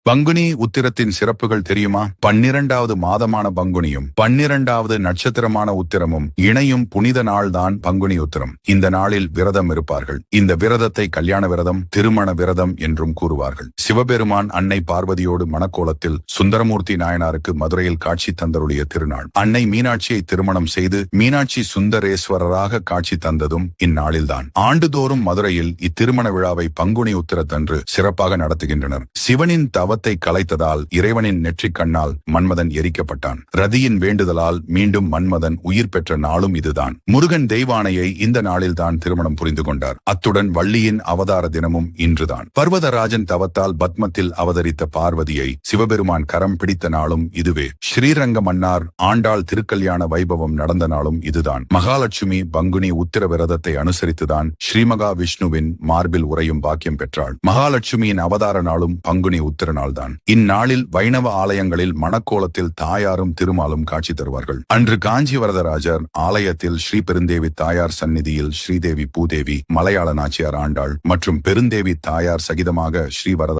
பங்குனி உத்திரத்தின் சிறப்புகள் தெரியுமா? 12வது மாதமான பங்குனியும் 12வது நட்சத்திரமான உத்திரமும் இணையும் புனித நாள்தான் பங்குனி உத்திரம். இந்த நாளில் விரதம் இருப்பார்கள். இந்த விரதத்தை கல்யாண விரதம், திருமண விரதம் என்றும் கூறுவார்கள். சிவபெருமான் அன்னை பார்வதியோடு மணக்கோலத்தில் சுந்தரமூர்த்தி நாயனாருக்கு மதுரையில் காட்சி தந்தருடைய திருநாள். அன்னை மீனாட்சியை திருமணம் செய்து மீனாட்சி சுந்தரேஸ்வரராக காட்சி தந்ததும் இந்நாளில்தான். ஆண்டுதோறும் மதுரையில் இத்திருமண விழாவை பங்குனி உத்திரத்தன்று சிறப்பாக நடத்துகின்றனர். சிவனின் தவத்தை கலைத்ததால் இறைவனின் நெற்றிக் கண்ணால் மன்மதன் எரிக்கப்பட்டான். ரதியின் வேண்டுதலால் மீண்டும் மன்மதன் உயிர் பெற்ற நாளும் இதுதான். முருகன் தெய்வானையை இந்த நாளில்தான் திருமணம் புரிந்து கொண்டார். அத்துடன் வள்ளியின் அவதார தினமும் இன்றுதான். பர்வதராஜன் தவத்தால் பத்மத்தில் அவதரித்த பார்வதியை சிவபெருமான் கரம் பிடித்த நாளும் இதுவே. ஸ்ரீரங்க மன்னார் ஆண்டாள் திருக்கல்யாண வைபவம் நடந்த நாளும் இதுதான். மகாலட்சுமி பங்குனி உத்திர விரதத்தை அனுசரித்துதான் ஸ்ரீமகா விஷ்ணுவின் மார்பில் உறையும் பாக்கியம் பெற்றாள். மகாலட்சுமியின் அவதார நாளும் பங்குனி உத்திர நாள்தான். இந்நாளில் வைணவ ஆலயங்களில் மணக்கோலத்தில் தாயாரும் திருமாலும் காட்சி தருவார்கள். அன்று காஞ்சி வரதராஜர் ஆலயத்தில் ஸ்ரீ பெருந்தேவி தாயார் சந்நிதியில் ஸ்ரீதேவி பூதேவி, மலையாள நாச்சியார் ஆண்டாள் மற்றும் பெருந்தேவி தாயார் சகிதமாக ஸ்ரீ வரத